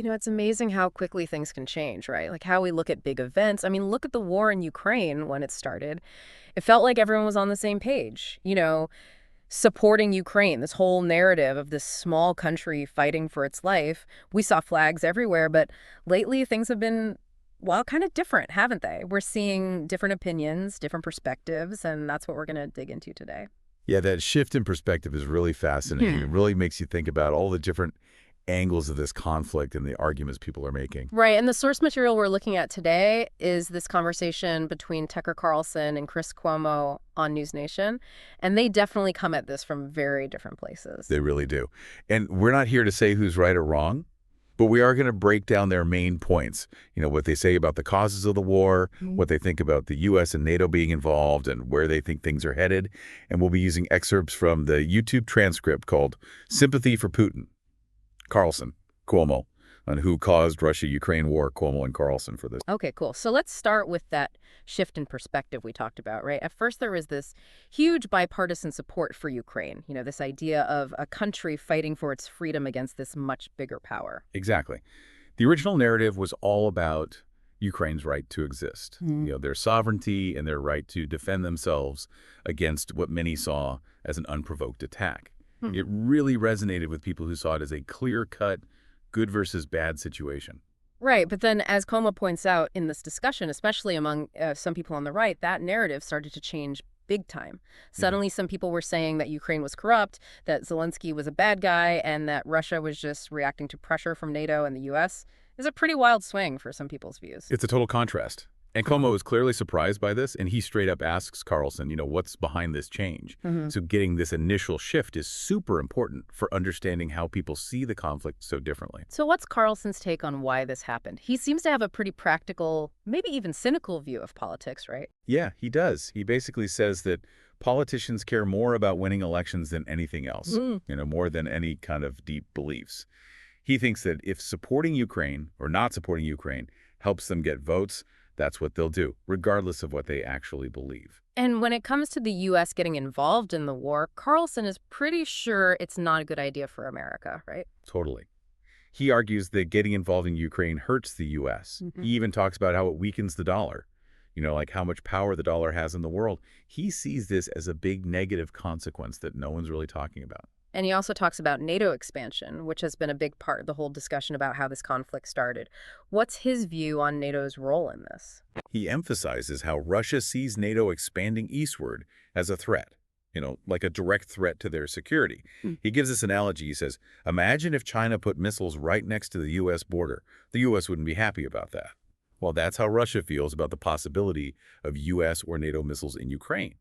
It's amazing how quickly things can change, right? Like how we look at big events. I mean, look at the war in Ukraine when it started. It felt like everyone was on the same page, supporting Ukraine, this whole narrative of this small country fighting for its life. We saw flags everywhere, but lately things have been, well, kind of different, haven't they? We're seeing different opinions, different perspectives, and that's what we're going to dig into today. Yeah, that shift in perspective is really fascinating. It really makes you think about all the different angles of this conflict and the arguments people are making. Right, and the source material we're looking at today is this conversation between Tucker Carlson and Chris Cuomo on News Nation, and they definitely come at this from very different places. They really do. And we're not here to say who's right or wrong, but we are going to break down their main points. What they say about the causes of the war, what they think about the U.S. and NATO being involved, and where they think things are headed. And we'll be using excerpts from the YouTube transcript called Sympathy for Putin. Carlson, Cuomo, on who caused Russia-Ukraine war, Cuomo and Carlson for this. Okay, cool. So let's start with that shift in perspective we talked about, right? At first, there was this huge bipartisan support for Ukraine, this idea of a country fighting for its freedom against this much bigger power. Exactly. The original narrative was all about Ukraine's right to exist, their sovereignty and their right to defend themselves against what many saw as an unprovoked attack. It really resonated with people who saw it as a clear-cut, good versus bad situation. Right, but then as Cuomo points out in this discussion, especially among some people on the right, that narrative started to change big time. Suddenly, some people were saying that Ukraine was corrupt, that Zelensky was a bad guy, and that Russia was just reacting to pressure from NATO and the U.S. It's a pretty wild swing for some people's views. It's a total contrast. And Cuomo is clearly surprised by this, and he straight up asks Carlson, what's behind this change? So getting this initial shift is super important for understanding how people see the conflict so differently. So what's Carlson's take on why this happened? He seems to have a pretty practical, maybe even cynical view of politics, right? Yeah, he does. He basically says that politicians care more about winning elections than anything else, more than any kind of deep beliefs. He thinks that if supporting Ukraine or not supporting Ukraine helps them get votes, that's what they'll do, regardless of what they actually believe. And when it comes to the U.S. getting involved in the war, Carlson is pretty sure it's not a good idea for America, right? Totally. He argues that getting involved in Ukraine hurts the U.S. He even talks about how it weakens the dollar, like how much power the dollar has in the world. He sees this as a big negative consequence that no one's really talking about. And he also talks about NATO expansion, which has been a big part of the whole discussion about how this conflict started. What's his view on NATO's role in this? He emphasizes how Russia sees NATO expanding eastward as a threat, like a direct threat to their security. He gives this analogy. He says, imagine if China put missiles right next to the U.S. border. The U.S. wouldn't be happy about that. Well, that's how Russia feels about the possibility of U.S. or NATO missiles in Ukraine.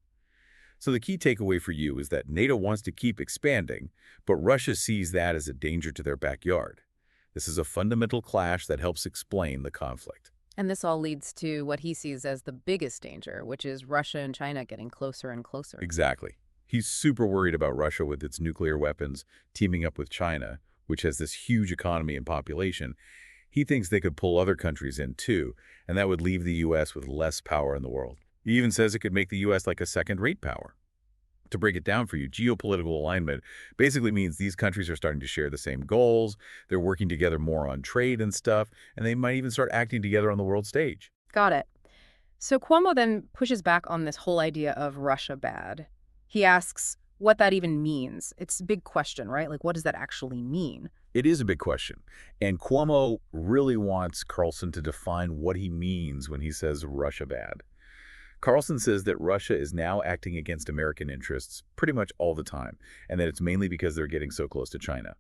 So the key takeaway for you is that NATO wants to keep expanding, but Russia sees that as a danger to their backyard. This is a fundamental clash that helps explain the conflict. And this all leads to what he sees as the biggest danger, which is Russia and China getting closer and closer. Exactly. He's super worried about Russia with its nuclear weapons teaming up with China, which has this huge economy and population. He thinks they could pull other countries in too, and that would leave the U.S. with less power in the world. He even says it could make the U.S. like a second-rate power. To break it down for you, geopolitical alignment basically means these countries are starting to share the same goals, they're working together more on trade and stuff, and they might even start acting together on the world stage. Got it. So Cuomo then pushes back on this whole idea of Russia bad. He asks what that even means. It's a big question, right? Like, what does that actually mean? It is a big question, and Cuomo really wants Carlson to define what he means when he says Russia bad. Carlson says that Russia is now acting against American interests pretty much all the time, and that it's mainly because they're getting so close to China.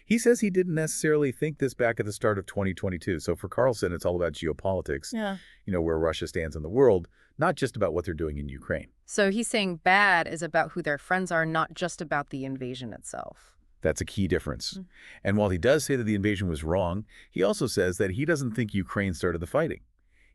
He says he didn't necessarily think this back at the start of 2022. So for Carlson, it's all about geopolitics, where Russia stands in the world, not just about what they're doing in Ukraine. So he's saying bad is about who their friends are, not just about the invasion itself. That's a key difference. And while he does say that the invasion was wrong, he also says that he doesn't think Ukraine started the fighting.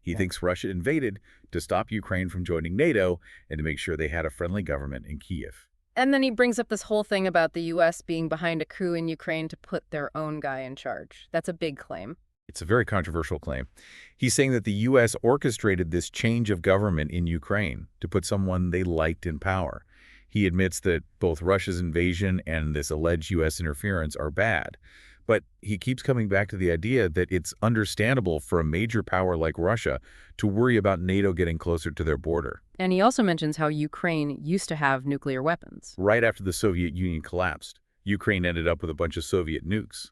He thinks Russia invaded to stop Ukraine from joining NATO and to make sure they had a friendly government in Kyiv. And then he brings up this whole thing about the U.S. being behind a coup in Ukraine to put their own guy in charge. That's a big claim. It's a very controversial claim. He's saying that the U.S. orchestrated this change of government in Ukraine to put someone they liked in power. He admits that both Russia's invasion and this alleged U.S. interference are bad, But he keeps coming back to the idea that it's understandable for a major power like Russia to worry about NATO getting closer to their border. And he also mentions how Ukraine used to have nuclear weapons. Right after the Soviet Union collapsed, Ukraine ended up with a bunch of Soviet nukes.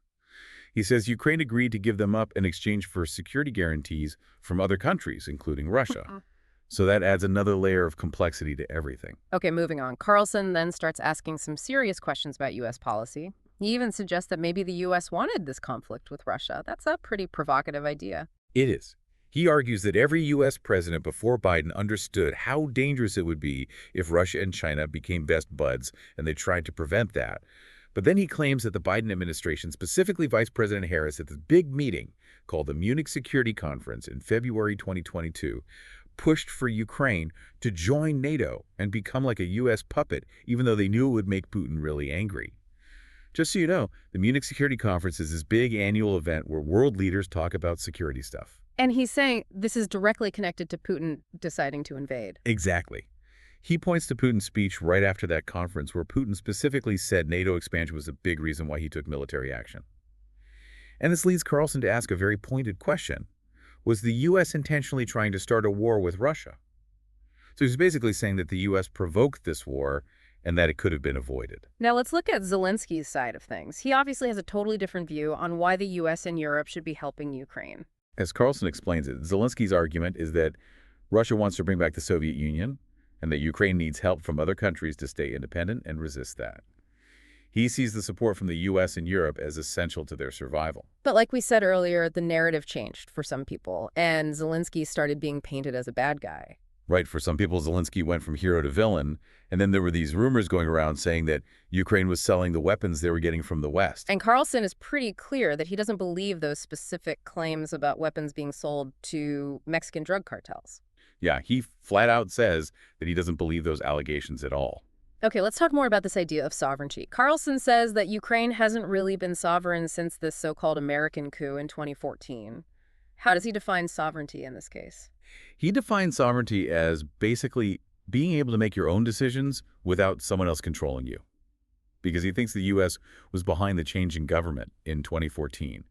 He says Ukraine agreed to give them up in exchange for security guarantees from other countries, including Russia. So that adds another layer of complexity to everything. Okay, moving on. Carlson then starts asking some serious questions about U.S. policy. He even suggests that maybe the U.S. wanted this conflict with Russia. That's a pretty provocative idea. It is. He argues that every U.S. president before Biden understood how dangerous it would be if Russia and China became best buds, and they tried to prevent that. But then he claims that the Biden administration, specifically Vice President Harris, at this big meeting called the Munich Security Conference in February 2022, pushed for Ukraine to join NATO and become like a U.S. puppet, even though they knew it would make Putin really angry. Just so you know, the Munich Security Conference is this big annual event where world leaders talk about security stuff. And he's saying this is directly connected to Putin deciding to invade. Exactly. He points to Putin's speech right after that conference where Putin specifically said NATO expansion was a big reason why he took military action. And this leads Carlson to ask a very pointed question. Was the U.S. intentionally trying to start a war with Russia? So he's basically saying that the U.S. provoked this war and that it could have been avoided. Now let's look at Zelensky's side of things. He obviously has a totally different view on why the U.S. and Europe should be helping Ukraine. As Carlson explains it, Zelensky's argument is that Russia wants to bring back the Soviet Union and that Ukraine needs help from other countries to stay independent and resist that. He sees the support from the U.S. and Europe as essential to their survival. But like we said earlier, the narrative changed for some people, and Zelensky started being painted as a bad guy. Right, for some people, Zelensky went from hero to villain, and then there were these rumors going around saying that Ukraine was selling the weapons they were getting from the West. And Carlson is pretty clear that he doesn't believe those specific claims about weapons being sold to Mexican drug cartels. Yeah, he flat out says that he doesn't believe those allegations at all. Okay, let's talk more about this idea of sovereignty. Carlson says that Ukraine hasn't really been sovereign since this so-called American coup in 2014. How does he define sovereignty in this case? He defines sovereignty as basically being able to make your own decisions without someone else controlling you. Because he thinks the U.S. was behind the change in government in 2014.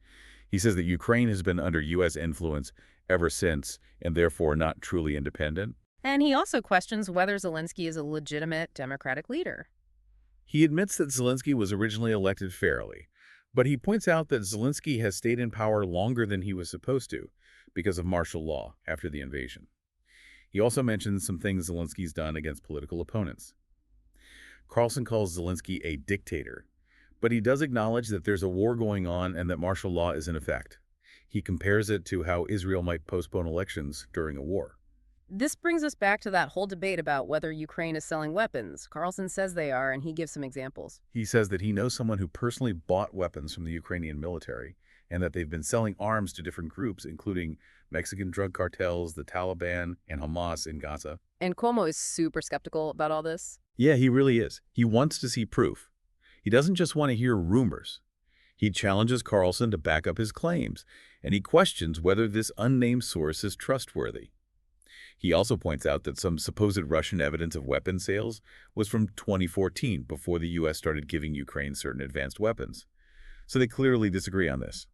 He says that Ukraine has been under U.S. influence ever since and therefore not truly independent. And he also questions whether Zelensky is a legitimate democratic leader. He admits that Zelensky was originally elected fairly, but he points out that Zelensky has stayed in power longer than he was supposed to because of martial law after the invasion. He also mentions some things Zelensky's done against political opponents. Carlson calls Zelensky a dictator, but he does acknowledge that there's a war going on and that martial law is in effect. He compares it to how Israel might postpone elections during a war. This brings us back to that whole debate about whether Ukraine is selling weapons. Carlson says they are, and he gives some examples. He says that he knows someone who personally bought weapons from the Ukrainian military and that they've been selling arms to different groups, including Mexican drug cartels, the Taliban, and Hamas in Gaza. And Cuomo is super skeptical about all this. Yeah, he really is. He wants to see proof. He doesn't just want to hear rumors. He challenges Carlson to back up his claims, and he questions whether this unnamed source is trustworthy. He also points out that some supposed Russian evidence of weapon sales was from 2014, before the U.S. started giving Ukraine certain advanced weapons. So they clearly disagree on this.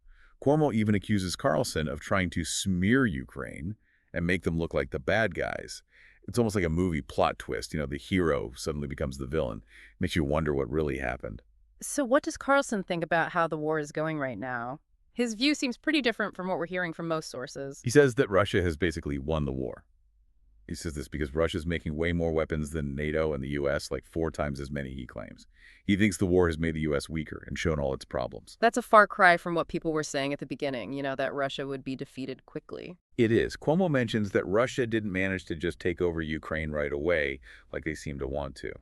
Cuomo even accuses Carlson of trying to smear Ukraine and make them look like the bad guys. It's almost like a movie plot twist. You know, the hero suddenly becomes the villain. Makes you wonder what really happened. So what does Carlson think about how the war is going right now? His view seems pretty different from what we're hearing from most sources. He says that Russia has basically won the war. He says this because Russia's making way more weapons than NATO and the U.S., like 4 times as many, he claims. He thinks the war has made the U.S. weaker and shown all its problems. That's a far cry from what people were saying at the beginning, that Russia would be defeated quickly. It is. Cuomo mentions that Russia didn't manage to just take over Ukraine right away like they seem to want to.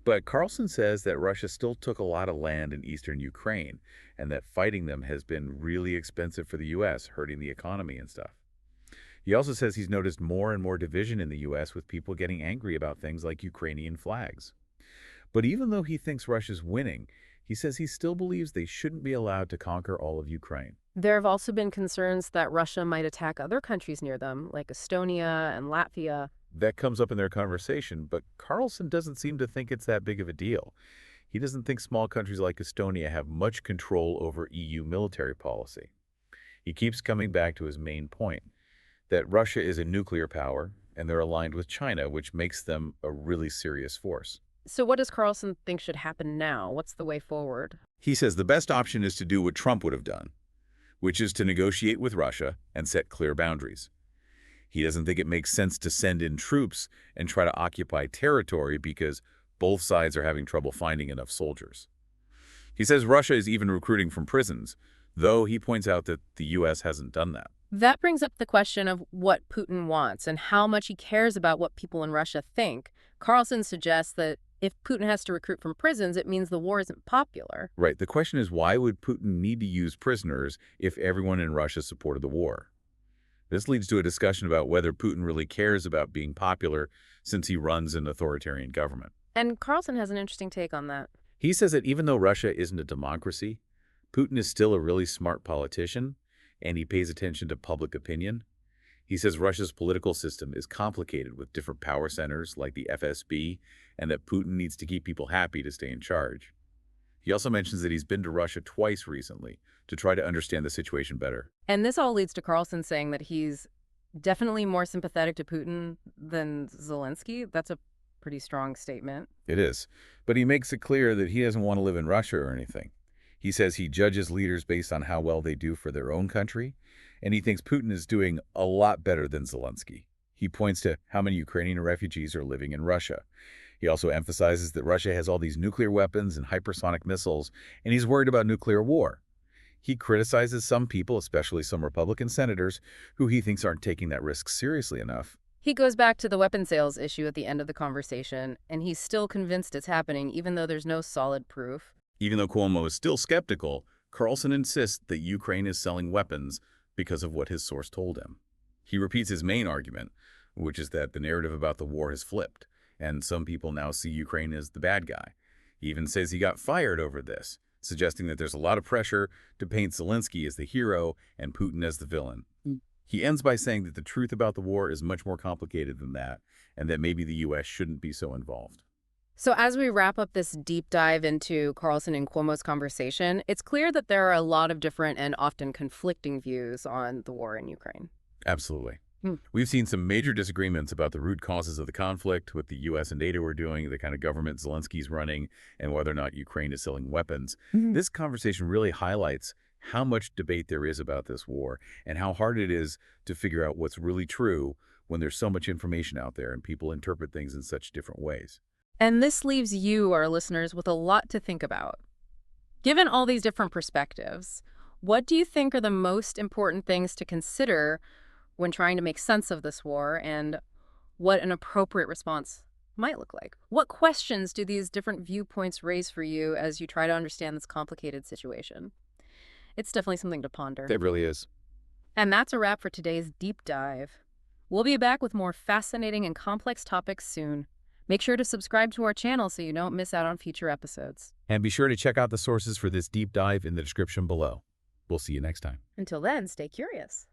But Carlson says that Russia still took a lot of land in eastern Ukraine and that fighting them has been really expensive for the U.S., hurting the economy and stuff. He also says he's noticed more and more division in the U.S. with people getting angry about things like Ukrainian flags. But even though he thinks Russia's winning, he says he still believes they shouldn't be allowed to conquer all of Ukraine. There have also been concerns that Russia might attack other countries near them, like Estonia and Latvia. That comes up in their conversation, but Carlson doesn't seem to think it's that big of a deal. He doesn't think small countries like Estonia have much control over EU military policy. He keeps coming back to his main point, that Russia is a nuclear power, and they're aligned with China, which makes them a really serious force. So what does Carlson think should happen now? What's the way forward? He says the best option is to do what Trump would have done, which is to negotiate with Russia and set clear boundaries. He doesn't think it makes sense to send in troops and try to occupy territory because both sides are having trouble finding enough soldiers. He says Russia is even recruiting from prisons, though he points out that the U.S. hasn't done that. That brings up the question of what Putin wants and how much he cares about what people in Russia think. Carlson suggests that if Putin has to recruit from prisons, it means the war isn't popular. Right. The question is, why would Putin need to use prisoners if everyone in Russia supported the war? This leads to a discussion about whether Putin really cares about being popular since he runs an authoritarian government. And Carlson has an interesting take on that. He says that even though Russia isn't a democracy, Putin is still a really smart politician, and he pays attention to public opinion. He says Russia's political system is complicated with different power centers like the FSB, and that Putin needs to keep people happy to stay in charge. He also mentions that he's been to Russia twice recently to try to understand the situation better. And this all leads to Carlson saying that he's definitely more sympathetic to Putin than Zelensky. That's a pretty strong statement. It is. But he makes it clear that he doesn't want to live in Russia or anything. He says he judges leaders based on how well they do for their own country, and he thinks Putin is doing a lot better than Zelensky. He points to how many Ukrainian refugees are living in Russia. He also emphasizes that Russia has all these nuclear weapons and hypersonic missiles, and he's worried about nuclear war. He criticizes some people, especially some Republican senators, who he thinks aren't taking that risk seriously enough. He goes back to the weapon sales issue at the end of the conversation, and he's still convinced it's happening, even though there's no solid proof. Even though Cuomo is still skeptical, Carlson insists that Ukraine is selling weapons because of what his source told him. He repeats his main argument, which is that the narrative about the war has flipped, and some people now see Ukraine as the bad guy. He even says he got fired over this, suggesting that there's a lot of pressure to paint Zelensky as the hero and Putin as the villain. He ends by saying that the truth about the war is much more complicated than that, and that maybe the U.S. shouldn't be so involved. So as we wrap up this deep dive into Carlson and Cuomo's conversation, it's clear that there are a lot of different and often conflicting views on the war in Ukraine. Absolutely. Hmm. We've seen some major disagreements about the root causes of the conflict, what the U.S. and NATO are doing, the kind of government Zelensky's running, and whether or not Ukraine is selling weapons. This conversation really highlights how much debate there is about this war and how hard it is to figure out what's really true when there's so much information out there and people interpret things in such different ways. And this leaves you, our listeners, with a lot to think about. Given all these different perspectives, what do you think are the most important things to consider when trying to make sense of this war, and what an appropriate response might look like? What questions do these different viewpoints raise for you as you try to understand this complicated situation? It's definitely something to ponder. It really is. And that's a wrap for today's deep dive. We'll be back with more fascinating and complex topics soon. Make sure to subscribe to our channel so you don't miss out on future episodes. And be sure to check out the sources for this deep dive in the description below. We'll see you next time. Until then, stay curious.